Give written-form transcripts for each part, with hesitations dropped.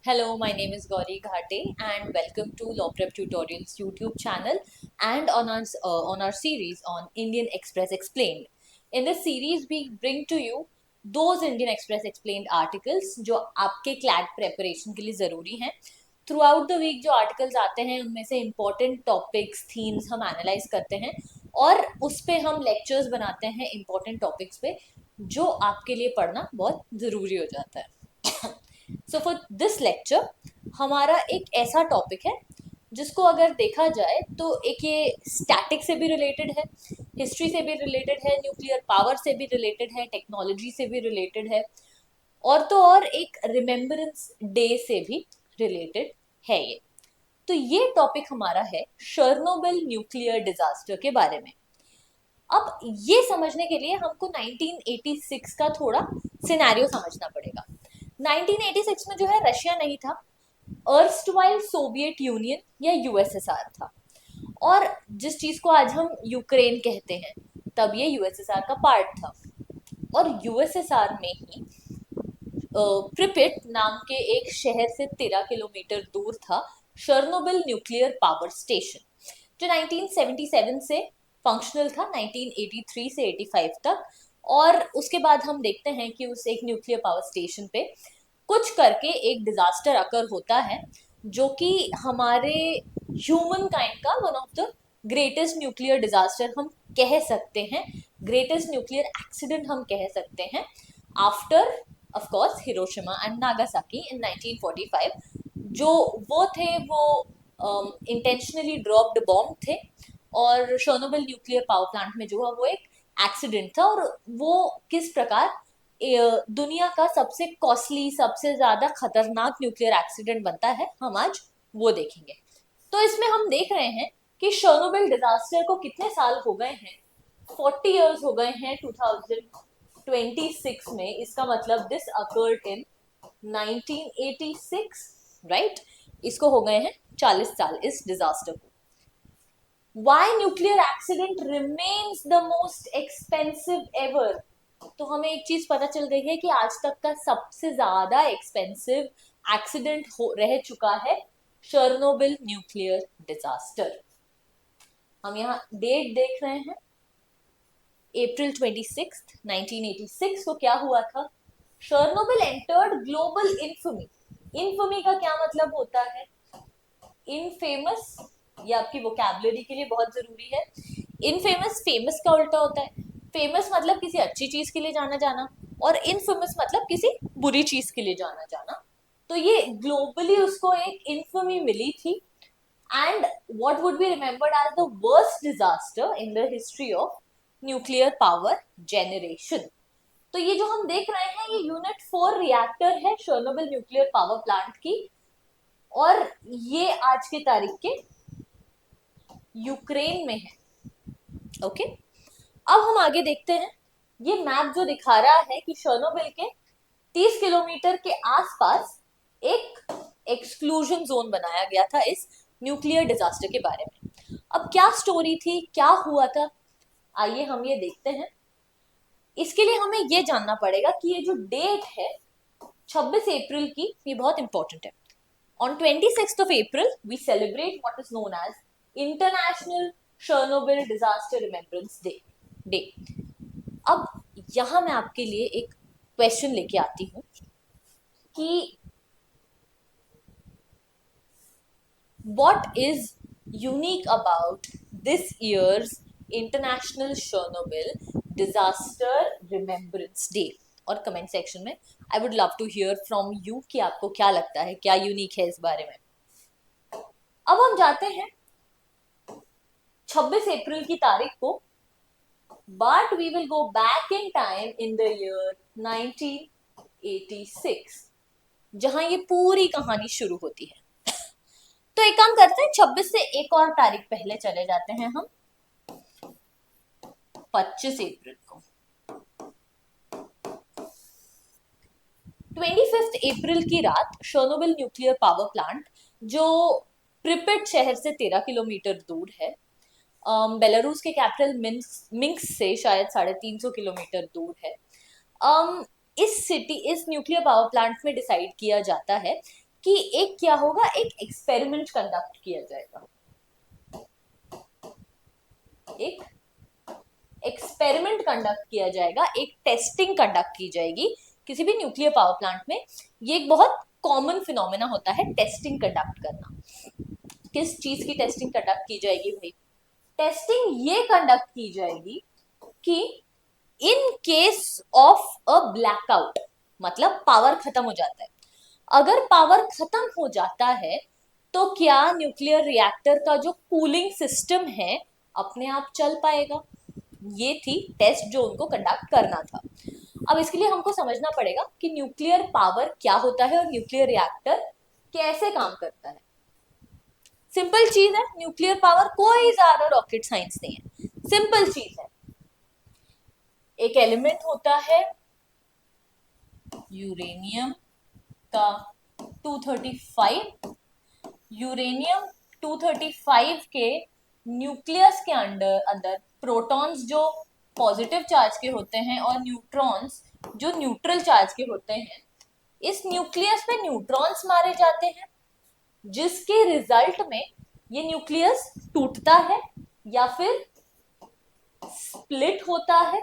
Hello, my name is Gauri Ghate and welcome to Law Prep Tutorials YouTube channel and on our series on Indian Express Explained. In this series, we bring to you those Indian Express Explained articles जो आपके CLAT preparation के लिए ज़रूरी हैं. Throughout the week जो articles आते हैं उनमें से important topics, themes हम analyze करते हैं और उस पे हम lectures बनाते हैं important topics पे जो आपके लिए पढ़ना बहुत ज़रूरी हो जाता है. सो फॉर दिस लेक्चर हमारा एक ऐसा टॉपिक है जिसको अगर देखा जाए तो एक ये स्टैटिक से भी रिलेटेड है, हिस्ट्री से भी रिलेटेड है, न्यूक्लियर पावर से भी रिलेटेड है, टेक्नोलॉजी से भी रिलेटेड है और तो और एक रिमेम्बरेंस डे से भी रिलेटेड है ये. तो ये टॉपिक हमारा है शर्नोबिल न्यूक्लियर डिजास्टर के बारे में. अब ये समझने के लिए हमको 1986 का थोड़ा सिनेरियो समझना पड़ेगा. 1986 में जो है रशिया नहीं था, अर्स्टवाइल सोवियत यूनियन या यूएसएसआर था. और जिस चीज को आज हम यूक्रेन कहते हैं तब ये यूएसएसआर का पार्ट था. और यूएसएसआर में ही प्रिपिट नाम के एक शहर से 13 किलोमीटर दूर था शर्नोबिल न्यूक्लियर पावर स्टेशन, जो 1977 से फंक्शनल था 1983 से 85 तक. और उसके बाद हम देखते हैं कि उस एक न्यूक्लियर पावर स्टेशन पे कुछ करके एक डिजास्टर अकर होता है जो कि हमारे ह्यूमन काइंड का one of the greatest nuclear disaster हम कह सकते हैं, ग्रेटेस्ट न्यूक्लियर एक्सीडेंट हम कह सकते हैं after of course Hiroshima and Nagasaki in 1945. जो वो थे वो इंटेंशनली ड्रॉप्ड बॉम्ब थे और शर्नोबिल न्यूक्लियर पावर प्लांट में जो है वो एक एक्सीडेंट था. और वो किस प्रकार दुनिया का सबसे कॉस्टली, सबसे ज्यादा खतरनाक न्यूक्लियर एक्सीडेंट बनता है, हम आज वो देखेंगे. तो इसमें हम देख रहे हैं कि शर्नोबिल डिजास्टर को कितने साल हो गए हैं, 40 इयर्स हो गए हैं 2026 में. इसका मतलब दिस अकर्ड इन 1986, राइट. इसको हो गए हैं 40 साल इस डिजास्टर को. Why nuclear accident remains the most expensive ever? तो हमें एक चीज पता चल गई है कि आज तक का सबसे ज्यादा एक्सपेंसिव एक्सीडेंट रह चुका है शर्नोबिल न्यूक्लियर डिजास्टर. हम यहाँ डेट देख रहे हैं अप्रैल 26, 1986 को क्या हुआ था. Chernobyl entered global infamy. Infamy का क्या मतलब होता है? इनफेमस. ये आपकी वोकैबुलरी के लिए बहुत जरूरी है. इनफेमस फेमस का उल्टा होता है. फेमस मतलब किसी अच्छी चीज के लिए जाना जाना और इनफेमस मतलब किसी बुरी चीज के लिए जाना जाना. तो ये ग्लोबली उसको एक इन्फमी मिली थी and what would be remembered as the worst disaster in the history of nuclear power generation. तो ये जो हम देख रहे हैं ये यूनिट 4 रिएक्टर है शर्नोबिल न्यूक्लियर पावर प्लांट की और ये आज के तारीख के यूक्रेन में है. ओके, अब हम आगे देखते हैं. ये मैप जो दिखा रहा है कि शर्नोबिल के 30 किलोमीटर के आसपास एक एक्सक्लूजन जोन बनाया गया था इस न्यूक्लियर डिजास्टर के बारे में. अब क्या स्टोरी थी, क्या हुआ था, आइए हम ये देखते हैं. इसके लिए हमें ये जानना पड़ेगा कि ये जो डेट है 26 अप्रैल की, ये बहुत इंपॉर्टेंट है. On 26th of April, we celebrate what is known as International Chernobyl Disaster Remembrance Day. अब यहाँ मैं आपके लिए एक क्वेश्चन लेके आती हूँ कि what is unique about this year's International Chernobyl Disaster Remembrance Day. और कमेंट सेक्शन में I would love to hear from you कि आपको क्या लगता है, क्या यूनिक है इस बारे में. अब हम जाते हैं 26 अप्रैल की तारीख को, but we will go back in time in the year 1986 जहां ये पूरी कहानी शुरू होती है. तो एक काम करते हैं, 26 से एक और तारीख पहले चले जाते हैं हम 25 अप्रैल को. 25 अप्रैल की रात शर्नोबिल न्यूक्लियर पावर प्लांट जो प्रिपिट शहर से 13 किलोमीटर दूर है, बेलारूस के कैपिटल मिन्स्क से शायद 350 किलोमीटर दूर है. इस न्यूक्लियर पावर प्लांट में डिसाइड किया जाता है कि एक क्या होगा, एक एक्सपेरिमेंट कंडक्ट किया जाएगा, एक एक्सपेरिमेंट कंडक्ट किया जाएगा, एक टेस्टिंग कंडक्ट की जाएगी किसी भी न्यूक्लियर पावर प्लांट में। ये एक बहुत कॉमन फिनोमेना होता है टेस्टिंग कंडक्ट करना। किस चीज की टेस्टिंग कंडक्ट की जाएगी भाई? टेस्टिंग ये कंडक्ट की जाएगी कि in case of a blackout, मतलब पावर खत्म हो जाता है, अगर पावर खत्म हो जाता है तो क्या न्यूक्लियर रिएक्टर का जो कूलिंग सिस्टम है अपने आप चल पाएगा? ये थी टेस्ट जो उनको कंडक्ट करना था। अब इसके लिए हमको समझना पड़ेगा कि न्यूक्लियर पावर क्या होता है और न्यूक्लियर रिएक्टर कैसे काम करता है। सिंपल चीज है, न्यूक्लियर पावर कोई ज्यादा रॉकेट साइंस नहीं है, सिंपल चीज है। एक एलिमेंट होता है यूरेनियम का 235, यूरेनियम 235 के न्यूक्लियस के अंदर अंदर प्रोटॉन्स जो पॉजिटिव चार्ज के होते हैं और न्यूट्रॉन्स जो न्यूट्रल चार्ज के होते हैं, इस न्यूक्लियस में न्यूट्रॉन्स मारे जाते हैं, जिसके रिजल्ट में ये न्यूक्लियस टूटता है या फिर स्प्लिट होता है।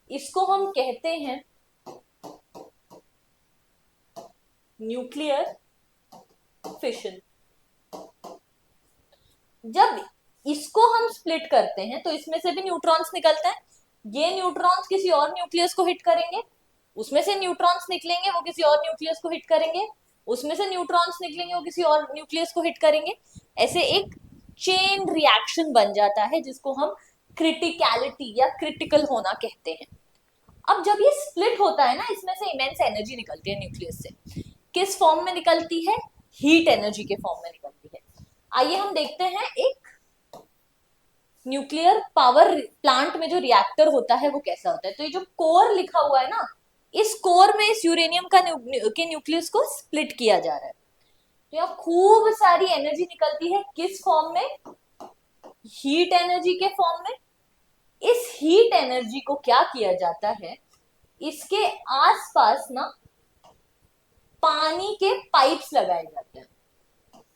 इसको हम कहते हैं न्यूक्लियर फिशन। जब इसको हम स्प्लिट करते हैं तो इसमें से भी न्यूट्रॉन्स निकलते हैं, ये न्यूट्रॉन्स किसी और न्यूक्लियस को हिट करेंगे, उसमें से न्यूट्रॉन्स निकलेंगे, वो किसी और न्यूक्लियस को हिट करेंगे, उसमें से न्यूट्रॉन्स निकलेंगे, वो किसी और न्यूक्लियस को हिट करेंगे। ऐसे एक चेन रिएक्शन बन जाता है जिसको हम क्रिटिकलिटी या क्रिटिकल होना कहते हैं। अब जब ये स्प्लिट होता है ना, इसमें से इमेंस एनर्जी निकलती है न्यूक्लियस से। किस फॉर्म में निकलती है? हीट एनर्जी के फॉर्म में निकलती है। आइए हम देखते हैं एक न्यूक्लियर पावर प्लांट में जो रिएक्टर होता है वो कैसा होता है। तो ये जो कोर लिखा हुआ है ना, इस कोर में इस यूरेनियम का के न्यूक्लियस को स्प्लिट किया जा रहा है। तो यहाँ खूब सारी एनर्जी निकलती है, किस फॉर्म में? हीट एनर्जी के फॉर्म में। इस हीट एनर्जी को क्या किया जाता है, इसके आसपास ना पानी के पाइप्स लगाए जाते हैं,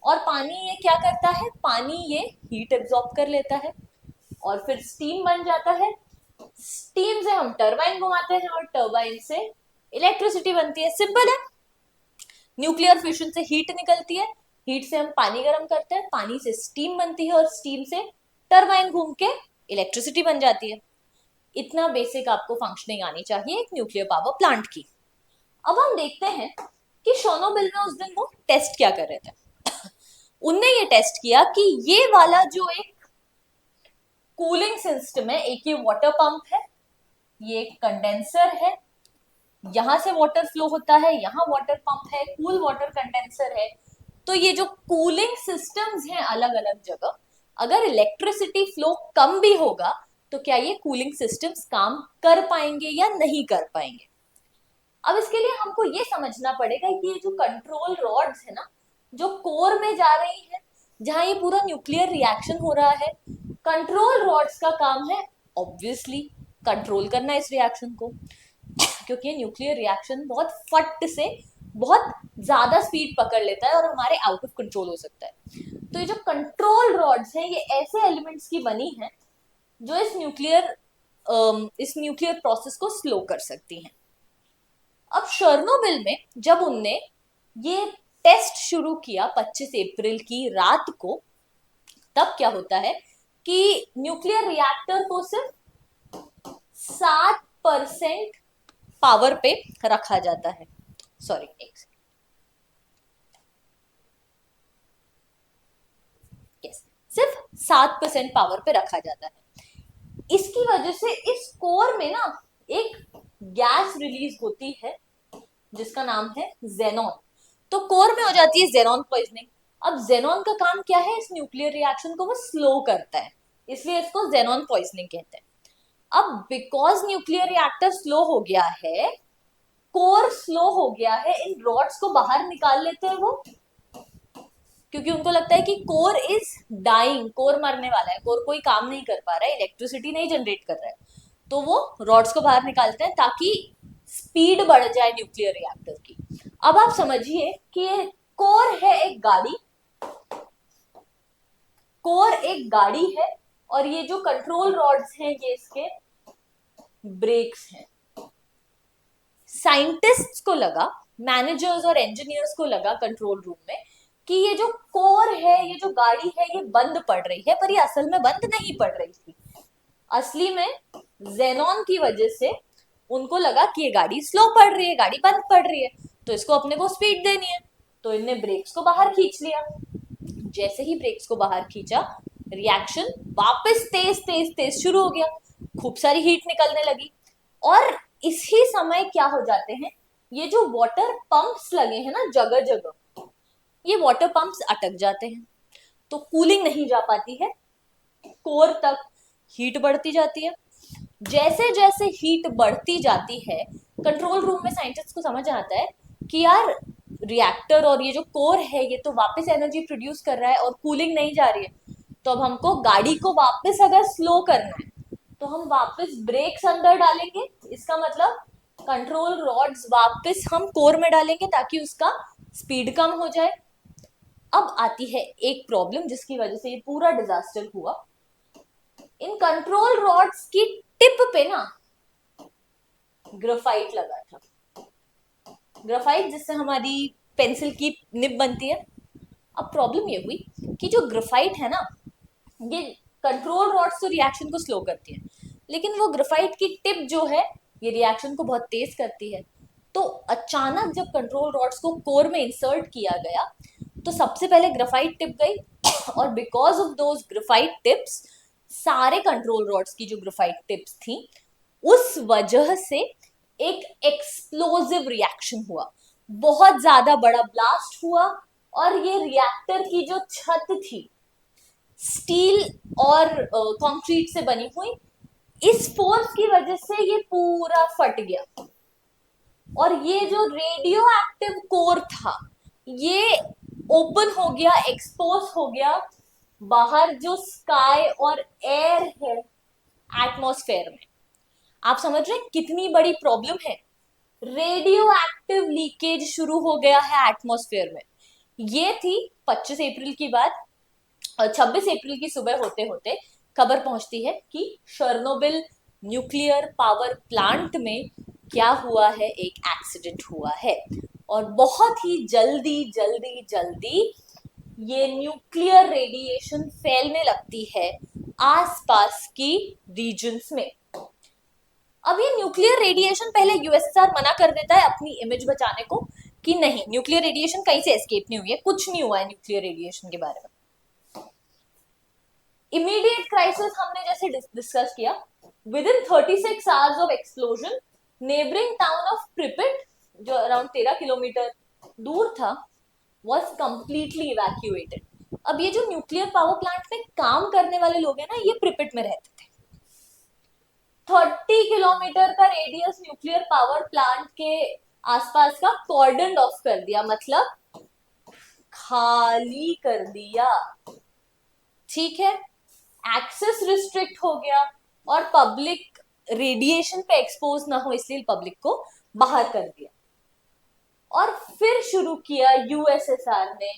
और पानी ये क्या करता है, पानी ये हीट एब्जॉर्ब कर लेता है और फिर स्टीम बन जाता है। स्टीम से हम टरबाइन घुमाते हैं और टरबाइन से इलेक्ट्रिसिटी बनती है। सिंपल है। न्यूक्लियर फिशन से हीट निकलती है, हीट से हम पानी गर्म करते हैं, पानी से स्टीम बनती है और स्टीम से टरबाइन घूम के इलेक्ट्रिसिटी बन जाती है। इतना बेसिक आपको फंक्शनिंग आनी चाहिए एक न्यूक्लियर पावर प्लांट की। अब हम देखते हैं कि शोनोबिल में उस दिन वो टेस्ट क्या कर रहे थे। उनने ये टेस्ट किया कि ये वाला जो एक कूलिंग सिस्टम है, एक ये वाटर पंप है, ये एक कंडेंसर है, यहां से वाटर फ्लो होता है, यहाँ वाटर पंप है, कूल वाटर कंडेंसर है। तो ये जो कूलिंग सिस्टम्स हैं अलग अलग जगह, अगर इलेक्ट्रिसिटी फ्लो कम भी होगा तो क्या ये कूलिंग सिस्टम्स काम कर पाएंगे या नहीं कर पाएंगे? अब इसके लिए हमको ये समझना पड़ेगा कि ये जो कंट्रोल रॉड्स है ना, जो कोर में जा रही है, जहां ये पूरा न्यूक्लियर रिएक्शन हो रहा है, कंट्रोल रॉड्स का काम है ऑब्वियसली कंट्रोल करना इस रिएक्शन को, क्योंकि ये न्यूक्लियर रिएक्शन बहुत फट से बहुत ज्यादा स्पीड पकड़ लेता है और हमारे आउट ऑफ कंट्रोल हो सकता है। तो ये जो कंट्रोल रॉड्स हैं, ये ऐसे एलिमेंट्स की बनी है जो इस न्यूक्लियर प्रोसेस को स्लो कर सकती हैं। अब शर्नोबिल में जब उनने ये टेस्ट शुरू किया 25 अप्रैल की रात को, तब क्या होता है कि न्यूक्लियर रिएक्टर को सिर्फ 7% पावर पे रखा जाता है। सॉरी, एक सेकंड। यस, सिर्फ 7% पावर पे रखा जाता है। इसकी वजह से इस कोर में ना एक गैस रिलीज होती है जिसका नाम है जेनॉन। तो कोर में हो जाती है जेनॉन पॉइजनिंग। अब जेनॉन का काम क्या है, इस न्यूक्लियर रिएक्शन को वो स्लो करता है, इसलिए इसको जेनॉन पॉइजनिंग कहते हैं। अब बिकॉज न्यूक्लियर रिएक्टर स्लो हो गया है, कोर स्लो हो गया है, इन रॉड्स को बाहर निकाल लेते हैं वो, क्योंकि उनको लगता है कि कोर इज डाइंग, कोर मरने वाला है, कोर कोई काम नहीं कर पा रहा है, इलेक्ट्रिसिटी नहीं जनरेट कर रहा है। तो वो रॉड्स को बाहर निकालते हैं ताकि स्पीड बढ़ जाए न्यूक्लियर रिएक्टर की। अब आप समझिए कि कोर है एक गाड़ी, कोर एक गाड़ी है, और ये जो कंट्रोल रॉड्स हैं ये इसके ब्रेक्स हैं। साइंटिस्ट्स को लगा, मैनेजर्स और इंजीनियर्स को लगा कंट्रोल रूम में कि ये जो कोर है, ये जो गाड़ी है, ये बंद पड़ रही है, पर ये असल में बंद नहीं पड़ रही थी। असली में जेनॉन की वजह से उनको लगा कि ये गाड़ी स्लो पड़ रही है, गाड़ी बंद पड़ रही है, तो इसको अपने को स्पीड देनी है, तो इनने ब्रेक्स को बाहर खींच लिया। जैसे ही ब्रेक्स को बाहर खींचा, रिएक्शन वापस तेज तेज तेज शुरू हो गया, खूब सारी हीट निकलने लगी, और इसी समय क्या हो जाते हैं, ये जो वाटर पंप्स लगे हैं ना जगह जगह, ये वाटर पंप्स अटक जाते हैं, तो कूलिंग नहीं जा पाती है, कोर तक हीट बढ़ती जाती है। जैसे जैसे हीट बढ़ती जाती है, कंट्रोल रूम में साइंटिस्ट को समझ आता है कि यार रिएक्टर और ये जो कोर है ये तो वापस एनर्जी प्रोड्यूस कर रहा है और कूलिंग नहीं जा रही है, तो अब हमको गाड़ी को वापस अगर स्लो करना है तो हम वापस ब्रेक्स अंदर डालेंगे। इसका मतलब कंट्रोल रॉड्स वापस हम कोर में डालेंगे ताकि उसका स्पीड कम हो जाए। अब आती है एक प्रॉब्लम जिसकी वजह से ये पूरा डिजास्टर हुआ। इन कंट्रोल रॉड्स की टिप पे ना ग्रेफाइट लगा था, ग्रेफाइट जिससे हमारी पेंसिल की निब बनती है। अब प्रॉब्लम ये हुई कि जो ग्रेफाइट है ना, ये कंट्रोल रॉड्स तो रिएक्शन को स्लो करती है, लेकिन वो ग्रेफाइट की टिप जो है ये रिएक्शन को बहुत तेज करती है। तो अचानक जब कंट्रोल रॉड्स को कोर में इंसर्ट किया गया तो सबसे पहले ग्रेफाइट टिप गई और because of those graphite tips, सारे कंट्रोल रॉड्स की जो ग्रेफाइट टिप्स थी उस वजह से एक एक्सप्लोसिव रिएक्शन हुआ, बहुत ज्यादा बड़ा ब्लास्ट हुआ, और ये रिएक्टर की जो छत थी स्टील और कंक्रीट से बनी हुई, इस फोर्स की वजह से ये पूरा फट गया, और ये जो रेडियो एक्टिव कोर था ये ओपन हो गया, एक्सपोज हो गया बाहर, जो स्काई और एयर है एटमॉस्फेयर में। आप समझ रहे हैं कितनी बड़ी प्रॉब्लम है, रेडियो एक्टिव लीकेज शुरू हो गया है एटमॉस्फेयर में। ये थी 25 अप्रैल की बात, और 26 अप्रैल की सुबह होते होते खबर पहुंचती है कि शर्नोबिल न्यूक्लियर पावर प्लांट में क्या हुआ है, एक एक्सीडेंट हुआ है, और बहुत ही जल्दी जल्दी जल्दी ये न्यूक्लियर रेडिएशन फैलने लगती है आसपास की रीजन्स में। अब ये न्यूक्लियर रेडिएशन, पहले यूएसएसआर मना कर देता है अपनी इमेज बचाने को कि नहीं न्यूक्लियर रेडिएशन कहीं से एस्केप नहीं हुई है, कुछ नहीं हुआ है न्यूक्लियर रेडिएशन के बारे में। इमीडिएट क्राइसिस हमने जैसे डिस्कस किया, within 36 hours of explosion neighbouring town of Pripyat, जो अराउंड 13 किलोमीटर दूर था, वॉज कंप्लीटली इवैक्यूएटेड। अब ये जो न्यूक्लियर पावर प्लांट में काम करने वाले लोग हैं ना, ये प्रिपिट में रहते थे। 30 किलोमीटर का रेडियस न्यूक्लियर पावर प्लांट के आसपास का कॉर्डन ऑफ कर दिया, मतलब खाली कर दिया, ठीक है। एक्सेस रिस्ट्रिक्ट हो गया, और पब्लिक रेडिएशन पे एक्सपोज ना हो इसलिए पब्लिक को बाहर कर दिया, और फिर शुरू किया यूएसएसआर ने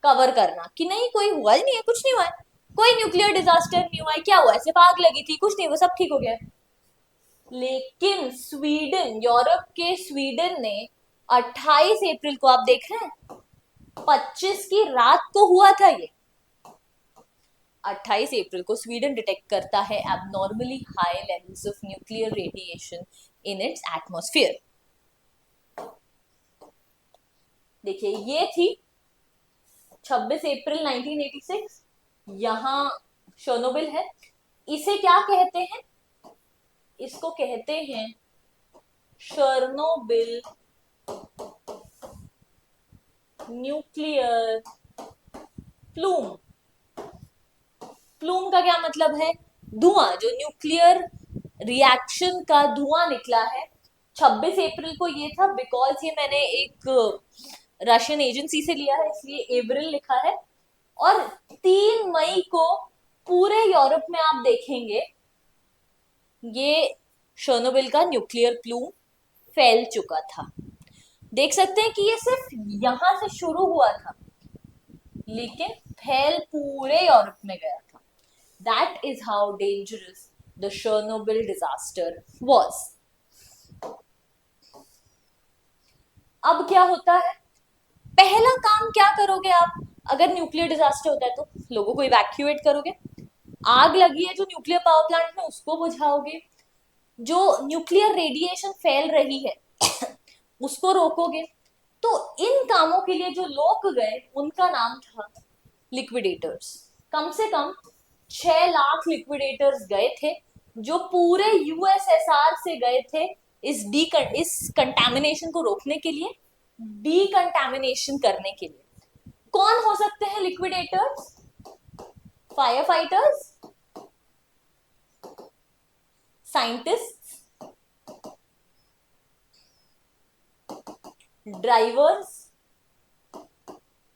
कवर करना कि नहीं कोई हुआ ही नहीं है, कुछ नहीं हुआ है, कोई न्यूक्लियर डिजास्टर नहीं हुआ है, क्या हुआ है, सिर्फ आग लगी थी, कुछ नहीं, वो सब ठीक हो गया। लेकिन स्वीडन, यूरोप के स्वीडन ने 28 अप्रैल को, आप देख रहे हैं 25 की रात को हुआ था ये, 28 अप्रैल को स्वीडन डिटेक्ट करता है abnormally high levels of nuclear radiation in its atmosphere. देखिए ये थी 26 अप्रैल 1986, यहां शर्नोबिल है। इसे क्या कहते हैं, इसको कहते हैं शर्नोबिल न्यूक्लियर प्लूम। प्लूम का क्या मतलब है, धुआं, जो न्यूक्लियर रिएक्शन का धुआं निकला है। 26 अप्रैल को ये था, बिकॉज ये मैंने एक रशियन एजेंसी से लिया है इसलिए अप्रैल लिखा है, और 3 मई को पूरे यूरोप में आप देखेंगे ये शर्नोबिल का न्यूक्लियर प्लूम फैल चुका था। देख सकते हैं कि ये सिर्फ यहां से शुरू हुआ था, लेकिन फैल पूरे यूरोप में गया था। That is how dangerous the Chernobyl disaster was. अब क्या होता है, पहला काम क्या करोगे आप अगर न्यूक्लियर डिजास्टर होता है? तो लोगों को इवैक्यूएट करोगे। आग लगी है जो न्यूक्लियर पावर प्लांट में, उसको बुझाओगे। जो न्यूक्लियर रेडिएशन फैल रही है उसको रोकोगे। तो इन कामों के लिए जो लोग गए उनका नाम था लिक्विडेटर्स। कम से कम 6 लाख लिक्विडेटर्स गए थे, जो पूरे यूएसएसआर से गए थे इस कंटामिनेशन को रोकने के लिए, डीकंटामिनेशन करने के लिए। कौन हो सकते हैं liquidators? Fire fighters, scientist, drivers.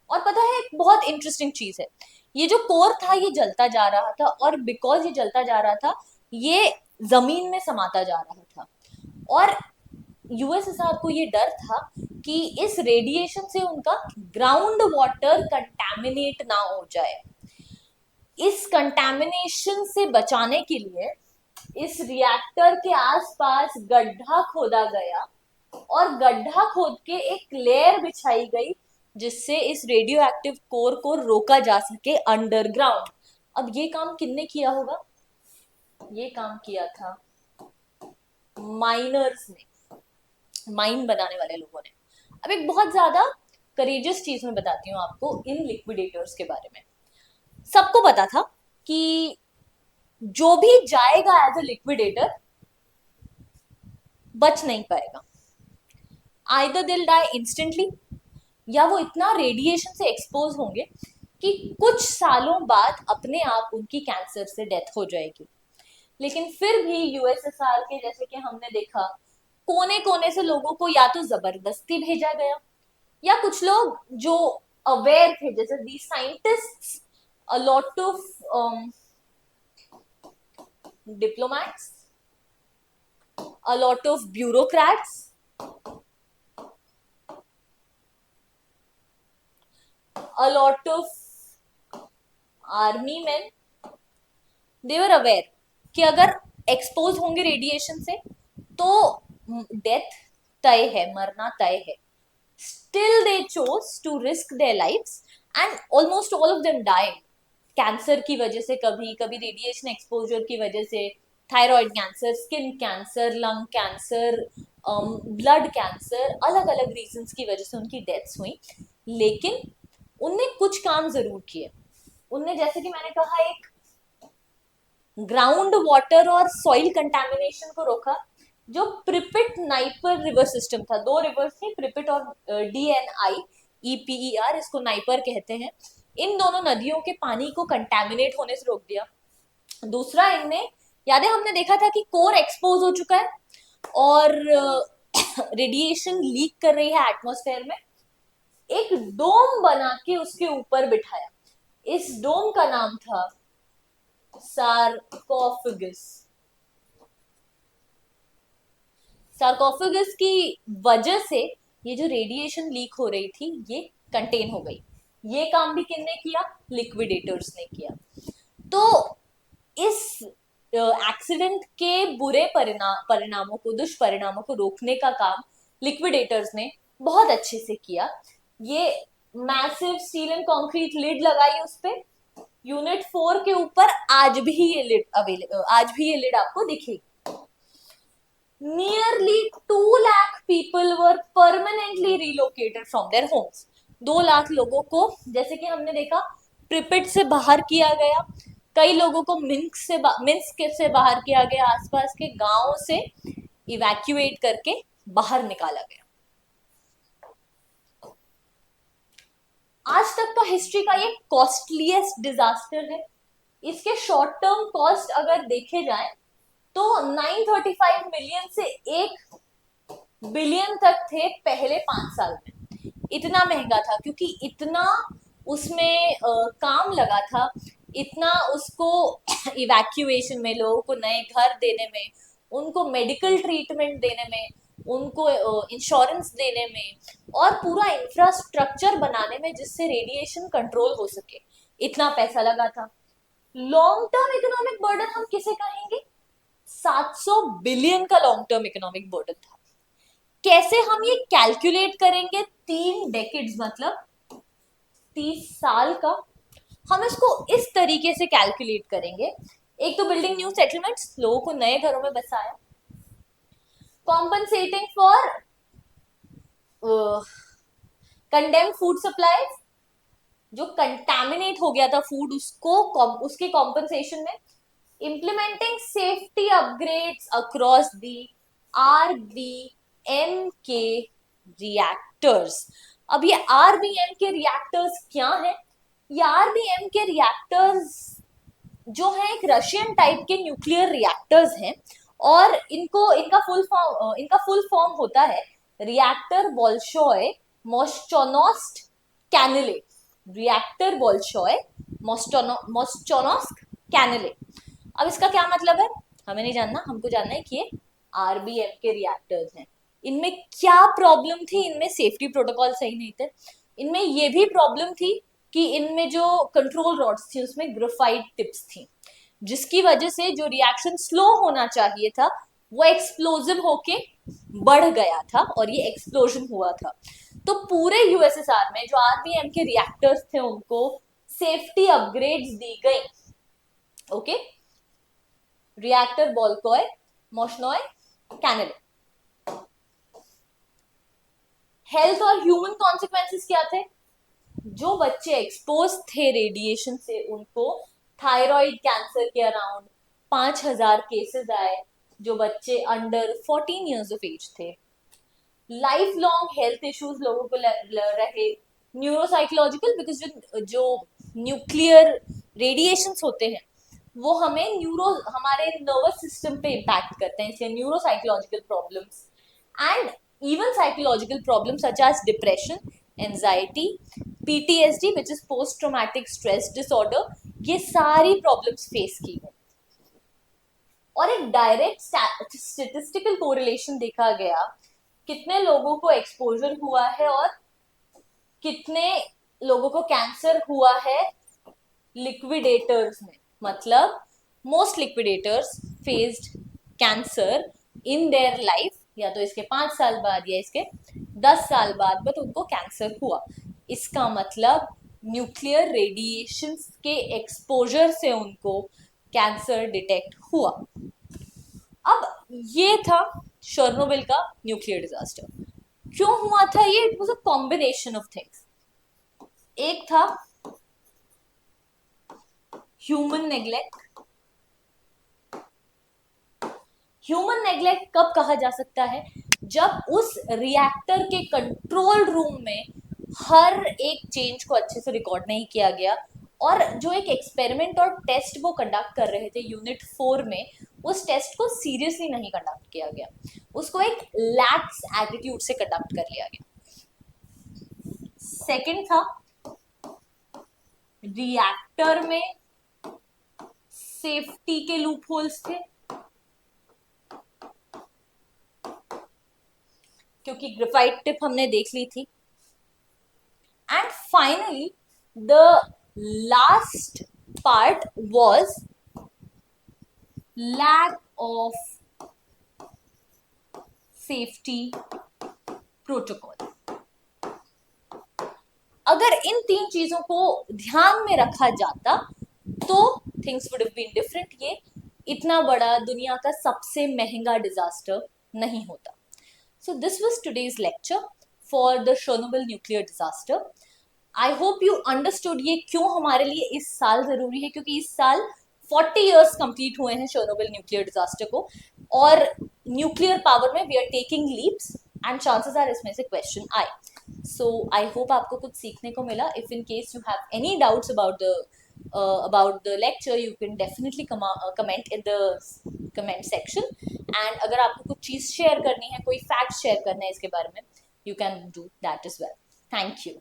और पता है एक बहुत इंटरेस्टिंग चीज है, ये जो कोर था ये जलता जा रहा था, और बिकॉज ये जलता जा रहा था ये जमीन में समाता जा रहा था। और यूएसएसआर को ये डर था कि इस रेडिएशन से उनका ग्राउंड वाटर कंटैमिनेट ना हो जाए। इस कंटैमिनेशन से बचाने के लिए इस रिएक्टर के आसपास गड्ढा खोदा गया, और गड्ढा खोद के एक लेयर बिछाई गई जिससे इस रेडियो एक्टिव कोर को रोका जा सके अंडरग्राउंड। अब ये काम किसने किया होगा? ये काम किया था माइनर्स ने, माइन बनाने वाले लोगों ने। अब एक बहुत ज्यादा करेजियस चीज मैं बताती हूँ आपको इन लिक्विडेटर्स के बारे में। सबको पता था कि जो भी जाएगा एज अ लिक्विडेटर बच नहीं पाएगा। आइदर दिल डाई इंस्टेंटली, या वो इतना रेडिएशन से एक्सपोज होंगे कि कुछ सालों बाद अपने आप उनकी कैंसर से डेथ हो जाएगी। लेकिन फिर भी यूएसएसआर के, जैसे कि हमने देखा, कोने कोने से लोगों को या तो जबरदस्ती भेजा गया, या कुछ लोग जो अवेयर थे, जैसे the scientists, a lot of diplomats, a lot of bureaucrats, a lot of army men, they were aware कि अगर एक्सपोज होंगे रेडिएशन से तो डेथ तय है, मरना तय है। Still they chose to risk their lives, and almost all of them died. Cancer की वजह से, कभी कभी रेडिएशन एक्सपोजर की वजह से, thyroid cancer, skin cancer, lung cancer, blood cancer, अलग अलग रीजंस की वजह से उनकी डेथ्स हुई। लेकिन उनने कुछ काम जरूर किए। उनने, जैसे कि मैंने कहा, एक ग्राउंड वाटर और सॉइल कंटामिनेशन को रोका। जो प्रिपिट नाइपर रिवर सिस्टम था, दो रिवर्स थी, प्रिपिट और DNIEPER, इसको नाइपर कहते हैं। इन दोनों नदियों के पानी को कंटामिनेट होने से रोक दिया। दूसरा, इनने, याद है हमने देखा था कि कोर एक्सपोज हो चुका है और रेडिएशन लीक कर रही है एटमॉस्फेयर में। एक डोम बना के उसके ऊपर बिठाया। इस डोम का नाम था सार्कोफेगस। सार्कोफेगस की वजह से ये जो रेडिएशन लीक हो रही थी ये कंटेन हो गई। ये काम भी किसने किया? लिक्विडेटर्स ने किया। तो इस एक्सीडेंट के बुरे परिणामों को, दुष्परिणामों को रोकने का काम लिक्विडेटर्स ने बहुत अच्छे से किया। ये massive steel and concrete lid लगाई उस पे। यूनिट 4 के ऊपर आज भी ये लिड आपको दिखेगी। Nearly 2 lakh people were permanently relocated from their homes. 2 lakh लोगों को, जैसे कि हमने देखा, प्रिपिट से बाहर किया गया। कई लोगों को मिन्स्क से बाहर किया गया, आसपास के गांवों से इवैक्यूएट करके बाहर निकाला गया। आज तक का हिस्ट्री का ये कॉस्टलीस्ट डिजास्टर है। इसके शॉर्ट टर्म कॉस्ट अगर देखे जाए तो 935 मिलियन से 1 बिलियन तक थे पहले 5 साल में। इतना महंगा था क्योंकि इतना उसमें काम लगा था, इतना उसको इवैक्यूएशन में, लोगों को नए घर देने में, उनको मेडिकल ट्रीटमेंट देने में, उनको इंश्योरेंस देने में और पूरा इंफ्रास्ट्रक्चर बनाने में जिससे रेडिएशन कंट्रोल हो सके, इतना पैसा लगा था। लॉन्ग टर्म इकोनॉमिक बर्डन हम किसे कहेंगे? 700 बिलियन का लॉन्ग टर्म इकोनॉमिक बर्डन था। कैसे हम ये कैलकुलेट करेंगे? 3 डेकेड्स मतलब 30 साल का। हम इसको इस तरीके से कैलकुलेट करेंगे। एक तो बिल्डिंग न्यू सेटलमेंट्स, लोगों को नए घरों में बसाया। Compensating for condemn food supply, जो कंटामिनेट हो गया था फूड उसको उसके कॉम्पनसेशन में। Implementing safety upgrades across the RBMK reactors. अब ये RBMK रिएक्टर्स क्या है? ये RBMK रिएक्टर्स जो है एक रशियन टाइप के न्यूक्लियर रिएक्टर्स हैं, और इनका फुल फॉर्म होता है रिएक्टर बोल्शॉय मोस्टोनोस्ट कैनले। रिएक्टर बोल्शॉय मोस्टोनोस्क कैनले। अब इसका क्या मतलब है हमें नहीं जानना, हमको जानना है कि ये RBM के रिएक्टर्स हैं। इनमें क्या प्रॉब्लम थी? इनमें सेफ्टी प्रोटोकॉल सही नहीं थे। इनमें ये भी प्रॉब्लम थी कि इनमें जो कंट्रोल रॉड्स थी उसमें ग्रेफाइट टिप्स थी, जिसकी वजह से जो रिएक्शन स्लो होना चाहिए था वो एक्सप्लोजिव होके बढ़ गया था और ये एक्सप्लोजन हुआ था। तो पूरे यूएसएसआर में जो RBM के रिएक्टर्स थे उनको सेफ्टी अपग्रेड्स दी गई। ओके, रिएक्टर बोल्शॉय मोस्टोनोय कैनले। हेल्थ और ह्यूमन कॉन्सिक्वेंसेस क्या थे? जो बच्चे एक्सपोज थे रेडिएशन से उनको थायराइड कैंसर के अराउंड 5,000 केसेस आए, जो बच्चे अंडर 14 ईयर्स ऑफ एज थे। लाइफ लॉन्ग हेल्थ इश्यूज लोगों को रहे, न्यूरोसाइकोलॉजिकल, बिकॉज जो न्यूक्लियर रेडिएशंस होते हैं वो हमारे नर्वस सिस्टम पे इम्पैक्ट करते हैं, इसलिए neuropsychological problems and even psychological problems such as depression, anxiety, PTSD which is post traumatic stress disorder, ये सारी प्रॉब्लम्स फेस की गई। और एक डायरेक्ट स्टैटिस्टिकल कोरिलेशन देखा गया, कितने लोगों को एक्सपोजर हुआ है और कितने लोगों को कैंसर हुआ है लिक्विडेटर्स में। मतलब most liquidators faced cancer in their life, या तो इसके 5 साल बाद या इसके 10 साल बाद, बट उनको कैंसर हुआ। इसका मतलब न्यूक्लियर रेडिएशन के एक्सपोजर से उनको कैंसर डिटेक्ट हुआ। अब ये था शर्नोबिल का न्यूक्लियर डिजास्टर। क्यों हुआ था ये? It was a combination of things. एक था ह्यूमन नेग्लेक्ट। ह्यूमन नेग्लेक्ट कब कहा जा सकता है? जब उस रिएक्टर के कंट्रोल रूम में हर एक चेंज को अच्छे से रिकॉर्ड नहीं किया गया, और जो एक एक्सपेरिमेंट और टेस्ट वो कंडक्ट कर रहे थे यूनिट 4 में, उस टेस्ट को सीरियसली नहीं कंडक्ट किया गया, उसको एक लैक्स एटीट्यूड से कंडक्ट कर लिया गया। सेकंड था रिएक्टर में सेफ्टी के लूप होल्स थे, क्योंकि ग्रेफाइट टिप हमने देख ली थी। And finally the last part was lack of safety protocol। अगर इन 3 चीजों को ध्यान में रखा जाता तो things would have been different. ये इतना बड़ा दुनिया का सबसे महंगा डिजास्टर नहीं होता। So this was today's lecture for the Chernobyl nuclear disaster. I hope you understood ये क्यों हमारे लिए इस साल जरूरी है, क्योंकि इस साल 40 years कंप्लीट हुए हैं Chernobyl न्यूक्लियर डिजास्टर को, और न्यूक्लियर पावर में we are taking leaps and chances are इसमें से क्वेश्चन आए। सो आई होप आपको कुछ सीखने को मिला। If in case you have any doubts about the lecture, you can definitely comment in the comment section। and अगर आपको कुछ चीज शेयर करनी है, कोई फैक्ट शेयर करना है इसके बारे में, you can do that as well। Thank you।